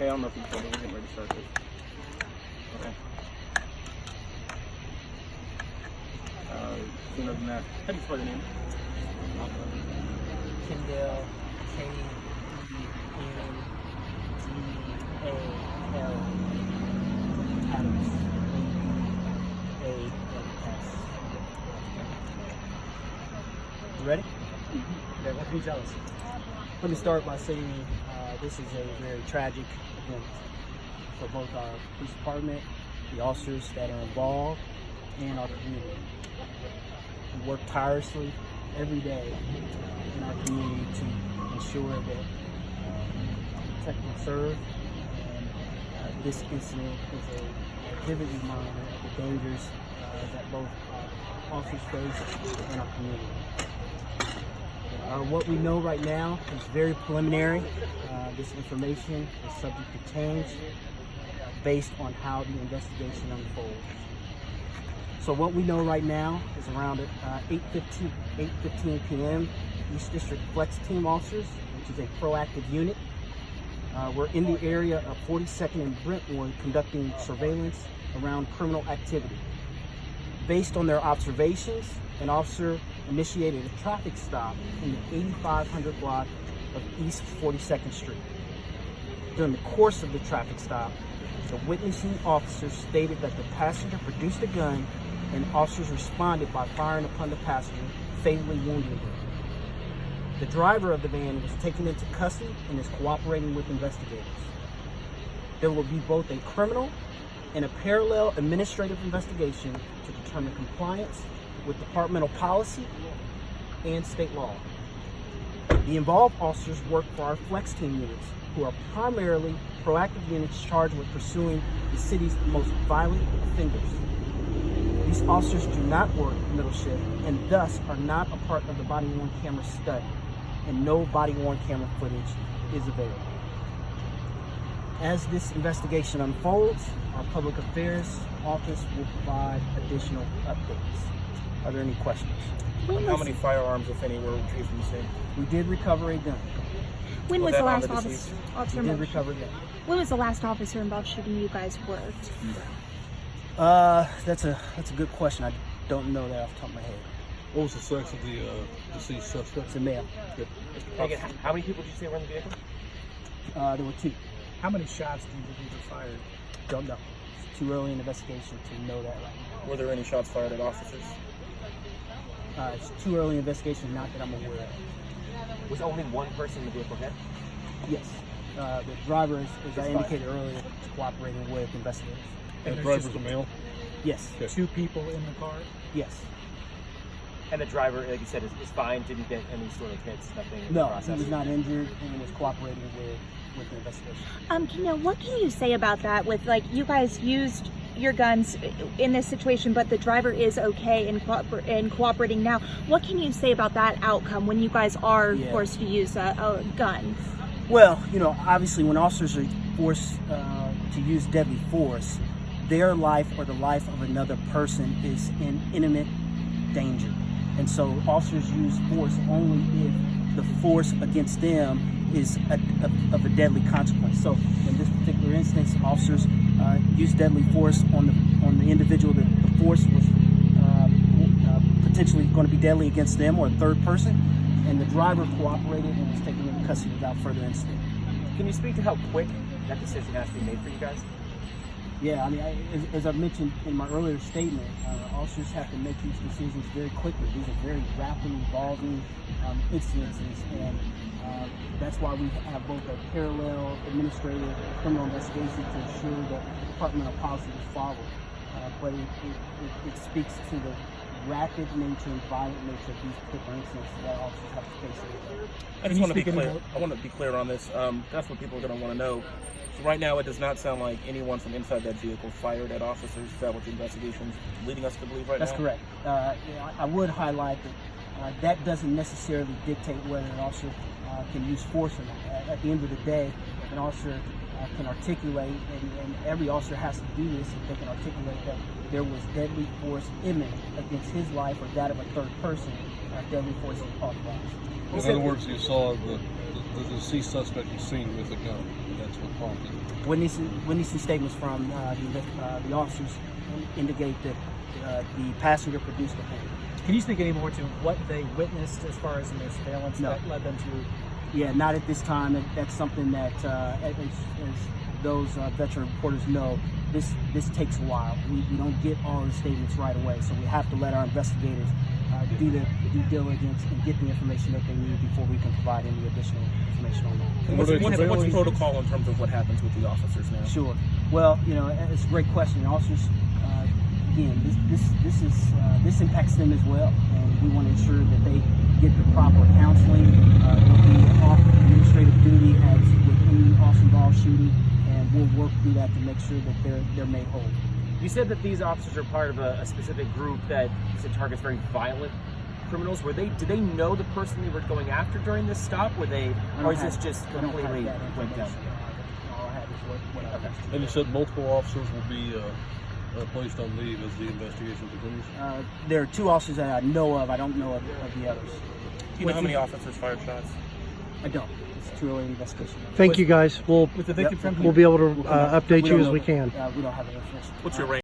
Okay, I don't know if you told me we're getting ready to start this. Okay. Sooner than that. How do you spell your name? Kendall, Kendal, Adams, A-S. You ready? Okay, what can you tell us? Let me start by saying this is a very tragic event for both our police department, the officers that are involved, and our community. We work tirelessly every day in our community to ensure that protect and serve. And this incident is a vivid reminder of the dangers that both officers face and our community. What we know right now is very preliminary. This information is subject to change based on how the investigation unfolds. So what we know right now is around 8:15 p.m. East District Flex Team officers, which is a proactive unit, we're in the area of 42nd and Brentwood conducting surveillance around criminal activity. Based on their observations, an officer initiated a traffic stop in the 8500 block of East 42nd Street. During the course of the traffic stop, the witnessing officer stated that the passenger produced a gun and officers responded by firing upon the passenger, fatally wounding him. The driver of the van was taken into custody and is cooperating with investigators. There will be both a criminal and a parallel administrative investigation to determine compliance with departmental policy and state law. The involved officers work for our Flex Team units, who are primarily proactive units charged with pursuing the city's most violent offenders. These officers do not work middle shift and thus are not a part of the body-worn camera study, and no body-worn camera footage is available. As this investigation unfolds, our public affairs office will provide additional updates. Are there any questions? How many firearms, if any, were retrieved from the scene? We did recover a gun. When was the last officer We did involved? recover a gun. When was the last officer involved shooting you guys worked? That's a good question. I don't know that off the top of my head. What was the sex of the deceased suspect? It's a male. Again, how many people did you say were in the vehicle? There were two. How many shots do you believe were fired? Don't know. It's too early in the investigation to know that right now. Were there any shots fired at officers? It's too early in the investigation, not that I'm aware of. Was only one person in the vehicle hit? Yes. The driver, as I indicated earlier, is cooperating with investigators. And the driver's a male? Yes. Okay. Two people in the car? Yes. And the driver, like you said, is fine, didn't get any sort of hits, nothing in the No, process? he was not injured and was cooperating with the investigation. What can you say about that with, like, you guys used your guns in this situation, but the driver is okay and cooperating now. What can you say about that outcome when you guys are forced to use a gun? Well, obviously when officers are forced to use deadly force, their life or the life of another person is in imminent danger. And so officers use force only if the force against them is of a deadly consequence. So in this particular instance, officers used deadly force on the individual that the force was potentially going to be deadly against them or a third person, and the driver cooperated and was taken into custody without further incident. Can you speak to how quick that decision has to be made for you guys? Yeah, as I mentioned in my earlier statement, officers have to make these decisions very quickly. These are very rapidly evolving incidences, and that's why we have both a parallel administrative and criminal investigation to ensure that departmental policy is followed. But it speaks to the rapid nature and violent nature of these particular incidents that officers have to face. I just want to be clear. I want to be clear on this. That's what people are going to want to know. So right now, it does not sound like anyone from inside that vehicle fired at officers. Is that what the investigation's leading us to believe right now? That's correct. I would highlight that that doesn't necessarily dictate whether an officer can use force or not. At the end of the day, an officer can articulate, and every officer has to do this, if they can articulate that there was deadly force imminent against his life or that of a third person, deadly force is authorized. In other words, you saw the deceased suspect was seen with a gun. That's what prompted it. Witnessing statements from the officers indicate that the passenger produced the gun. Can you speak any more to what they witnessed as far as in their surveillance No. that led them to? Yeah, not at this time. That's something that, as those veteran reporters know, this takes a while. We don't get all the statements right away, so we have to let our investigators do the due diligence and get the information that they need before we can provide any additional information on that. And what's the protocol in terms of what happens with the officers now? Sure. Well, it's a great question. Officers, again, this impacts them as well, and we want to ensure that they get the proper counseling. They'll be off administrative duty as with any officer-involved shooting, and we'll work through that to make sure that they're made whole. You said that these officers are part of a specific group that targets very violent criminals. Did they know the person they were going after during this stop? Or is this just completely went down? All I have is what I have. And you said multiple officers will be placed on leave as the investigation continues? There are 2 officers that I know of. I don't know of the others. Do you know how many officers fired shots? I don't. It's too early investigation. Thank you, guys. We'll With the victim from be able to update you as we can. We don't have the information. What's your range?